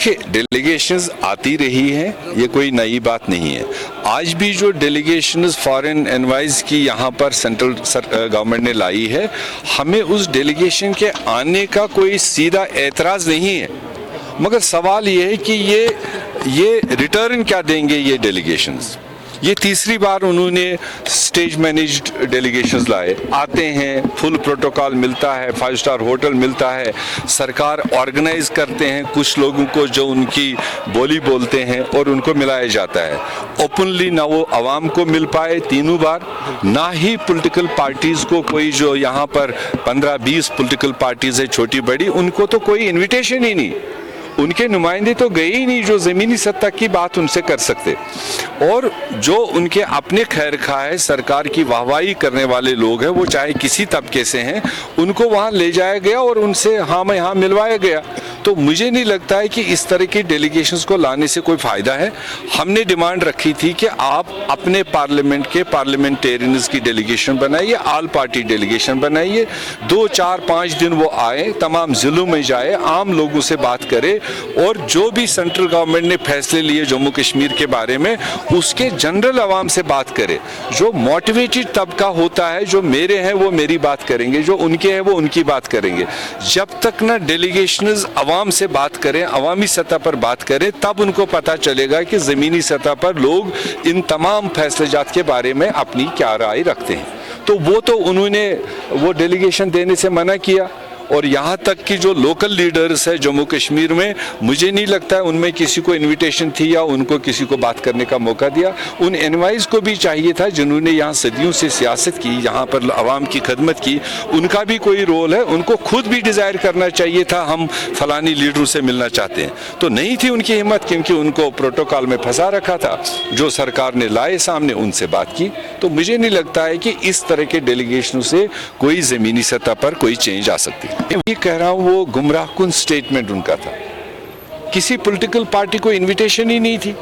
देखिए, डेलीगेशंस आती रही हैं, ये कोई नई बात नहीं है। आज भी जो डेलीगेशंस फॉरेन एनवाइज की यहाँ पर सेंट्रल गवर्नमेंट ने लाई है, हमें उस डेलीगेशन के आने का कोई सीधा एतराज़ नहीं है, मगर सवाल ये है कि ये रिटर्न क्या देंगे ये डेलीगेशंस। ये तीसरी बार उन्होंने स्टेज मैनेज्ड डेलीगेशंस लाए, आते हैं, फुल प्रोटोकॉल मिलता है, 5 स्टार होटल मिलता है, सरकार ऑर्गेनाइज करते हैं कुछ लोगों को जो उनकी बोली बोलते हैं और उनको मिलाया जाता है। ओपनली ना वो आवाम को मिल पाए तीनों बार, ना ही पॉलिटिकल पार्टीज़ को कोई जो यहाँ पर 15-20 पॉलिटिकल पार्टीज़ है छोटी बड़ी, उनको तो कोई इन्विटेशन ही नहीं, उनके नुमाइंदे तो गए ही नहीं जो ज़मीनी सत्ता की बात उनसे कर सकते। और जो उनके अपने खैर खा है, सरकार की वाहवाही करने वाले लोग हैं, वो चाहे किसी तबके से हैं, उनको वहाँ ले जाया गया और उनसे हाँ में हाँ मिलवाया गया। तो मुझे नहीं लगता है कि इस तरह की डेलीगेशंस को लाने से कोई फ़ायदा है। हमने डिमांड रखी थी कि आप अपने पार्लियामेंट के पार्लियामेंटेरियंस की डेलीगेशन बनाइए, ऑल पार्टी डेलीगेशन बनाइए, 2, 4, 5 दिन वो आए, तमाम ज़िलों में जाए, आम लोगों से बात करे और जो भी सेंट्रल गवर्नमेंट ने फैसले लिए जम्मू कश्मीर के बारे में, उसके जनरल आवाम से बात करे। जो मोटिवेटेड तबका होता है, जो मेरे हैं वो मेरी बात करेंगे, जो उनके हैं वो उनकी बात करेंगे। जब तक ना डेलीगेशंस आवाम से बात करें, अवामी सतह पर बात करें, तब उनको पता चलेगा कि ज़मीनी सतह पर लोग इन तमाम फैसलेजात के बारे में अपनी क्या राय रखते हैं। तो वो उन्होंने वो डेलीगेशन देने से मना किया। और यहाँ तक कि जो लोकल लीडर्स है जम्मू कश्मीर में, मुझे नहीं लगता है उनमें किसी को इनविटेशन थी या उनको किसी को बात करने का मौका दिया। उन एनवाइज को भी चाहिए था जिन्होंने यहाँ सदियों से सियासत की, यहाँ पर आवाम की खदमत की, उनका भी कोई रोल है। उनको खुद भी डिज़ायर करना चाहिए था हम फलानी लीडरों से मिलना चाहते हैं, तो नहीं थी उनकी हिम्मत, क्योंकि उनको प्रोटोकॉल में फंसा रखा था। जो सरकार ने लाए सामने, उनसे बात की। तो मुझे नहीं लगता है कि इस तरह के डेलीगेशनों से कोई ज़मीनी सतह पर कोई चेंज आ सकती है। ये कह रहा हूँ, वो गुमराहकुन स्टेटमेंट उनका था। किसी पॉलिटिकल पार्टी को इनविटेशन ही नहीं थी।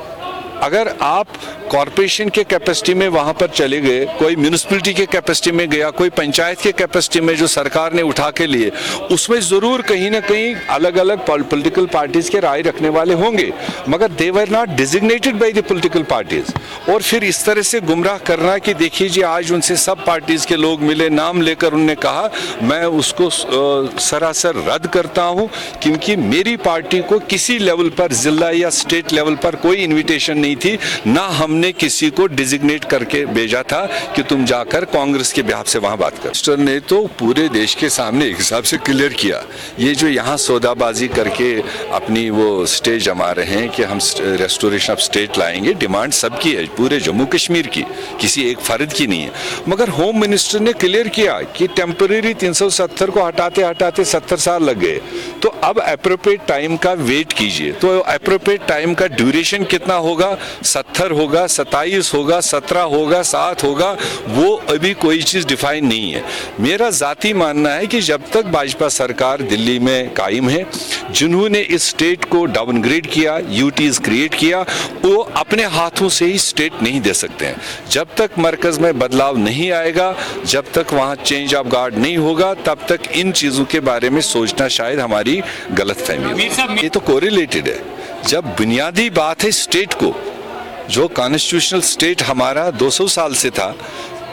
अगर आप कॉरपोरेशन के कैपेसिटी में वहाँ पर चले गए, कोई म्यूनिसिपैलिटी के कैपेसिटी में गया, कोई पंचायत के कैपेसिटी में जो सरकार ने उठा के लिए, उसमें ज़रूर कहीं ना कहीं अलग अलग पॉलिटिकल पार्टीज़ के राय रखने वाले होंगे, मगर they were not designated by the political parties. और फिर इस तरह से गुमराह करना कि देखिए जी, आज उनसे सब पार्टीज़ के लोग मिले, नाम लेकर उन्होंने कहा, मैं उसको सरासर रद्द करता हूँ, क्योंकि मेरी पार्टी को किसी लेवल पर, ज़िला या स्टेट लेवल पर कोई इन्विटेशन नहीं थी, ना हमने किसी को डिजिग्नेट करके भेजा था कि तुम जाकर कांग्रेस के बिहाफ से वहां बात कर। मिनिस्टर ने तो पूरे देश के सामने एक हिसाब से क्लियर किया। ये जो यहाँ सौदाबाजी करके अपनी वो स्टेज जमा रहे हैं कि हम रेस्टोरेशन ऑफ स्टेट लाएंगे, डिमांड सबकी है, पूरे जम्मू कश्मीर की, किसी एक फर्द की नहीं है। मगर होम मिनिस्टर ने क्लियर किया कि टेम्परेरी 370 को हटाते हटाते 70 साल लग गए, तो अब एप्रोप्रिएट टाइम का वेट कीजिए। तो एप्रोप्रिएट टाइम का ड्यूरेशन कितना होगा, 70 होगा, 27 होगा, 17 होगा, 7 होगा, वो अभी कोई चीज़ डिफाइन नहीं है। मेरा ज़ाती मानना है कि जब तक भाजपा सरकार दिल्ली में कायम है, जिन्होंने इस स्टेट को डाउनग्रेड किया, यूटीज़ क्रिएट किया, वो अपने हाथों से ही स्टेट नहीं दे सकते हैं। जब तक मरकज़ में बदलाव नहीं आएगा, जब तक वहाँ चेंज ऑफ गार्ड नहीं होगा, तब तक इन चीज़ों के बारे में सोचना शायद हमारी गलतफहमी है। ये तो कोरिलेटेड है। जब बुनियादी बात है स्टेट को, जो कॉन्स्टिट्यूशनल स्टेट हमारा 200 साल से था,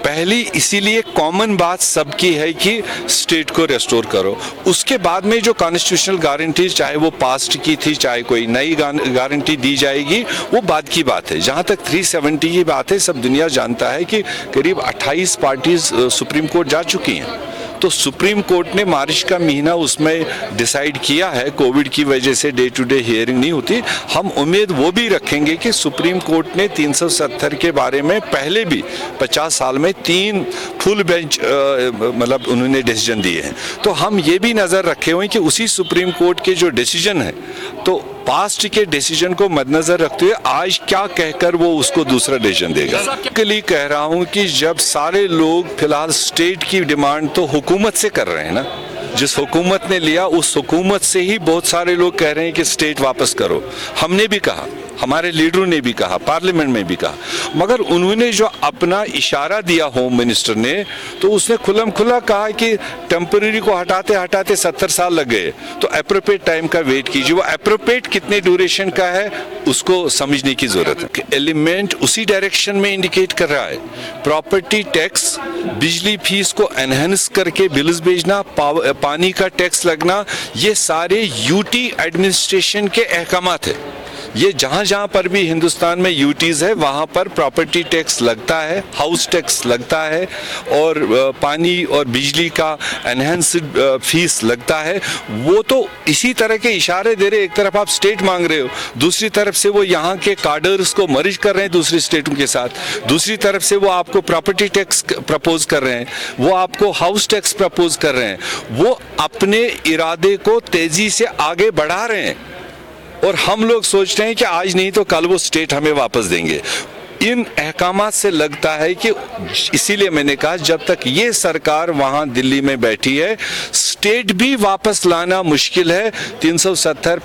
पहली इसीलिए कॉमन बात सबकी है कि स्टेट को रेस्टोर करो। उसके बाद में जो कॉन्स्टिट्यूशनल गारंटीज, चाहे वो पास्ट की थी, चाहे कोई नई गारंटी दी जाएगी, वो बाद की बात है। जहाँ तक 370 की बात है, सब दुनिया जानता है कि करीब 28 पार्टीज सुप्रीम कोर्ट जा चुकी हैं। तो सुप्रीम कोर्ट ने मार्च का महीना उसमें डिसाइड किया है। कोविड की वजह से डे टू डे हियरिंग नहीं होती। हम उम्मीद वो भी रखेंगे कि सुप्रीम कोर्ट ने 370 के बारे में पहले भी 50 साल में 3 फुल बेंच मतलब उन्होंने डिसीजन दिए हैं। तो हम ये भी नज़र रखे हुए कि उसी सुप्रीम कोर्ट के जो डिसीजन है, तो पास्ट के डिसीजन को मद्देनजर रखते हुए आज क्या कहकर वो उसको दूसरा डिसीजन देगा। के लिए कह रहा हूँ कि जब सारे लोग फिलहाल स्टेट की डिमांड तो हुकूमत से कर रहे हैं ना, जिस हुकूमत ने लिया उस हुकूमत से ही बहुत सारे लोग कह रहे हैं कि स्टेट वापस करो। हमने भी कहा, हमारे लीडरों ने भी कहा, पार्लियामेंट में भी कहा, मगर उन्होंने जो अपना इशारा दिया होम मिनिस्टर ने, तो उसने खुल्लम खुल्ला कहा कि टेम्पररी को हटाते हटाते 70 साल लग गए, तो एप्रोप्रिएट टाइम का वेट कीजिए। वो एप्रोप्रिएट कितने ड्यूरेशन का है उसको समझने की जरूरत है। एलिमेंट उसी डायरेक्शन में इंडिकेट कर रहा है। प्रॉपर्टी टैक्स, बिजली फीस को एनहेंस करके बिल्स भेजना, पानी का टैक्स लगना, ये सारे यूटी एडमिनिस्ट्रेशन के अहकामात है। ये जहां जहां पर भी हिंदुस्तान में यूटीज है वहां पर प्रॉपर्टी टैक्स लगता है, हाउस टैक्स लगता है, और पानी और बिजली का एनहेंस्ड फीस लगता है। वो तो इसी तरह के इशारे दे रहे, एक तरफ आप स्टेट मांग रहे हो, दूसरी तरफ से वो यहाँ के कार्डर्स को मर्ज कर रहे हैं दूसरी स्टेटों के साथ, दूसरी तरफ से वो आपको प्रॉपर्टी टैक्स प्रपोज कर रहे हैं, वो आपको हाउस टैक्स प्रपोज कर रहे हैं। वो अपने इरादे को तेजी से आगे बढ़ा रहे हैं, और हम लोग सोच रहे हैं कि आज नहीं तो कल वो स्टेट हमें वापस देंगे। इन अहकामात से लगता है कि, इसीलिए मैंने कहा जब तक ये सरकार वहां दिल्ली में बैठी है, स्टेट भी वापस लाना मुश्किल है। 370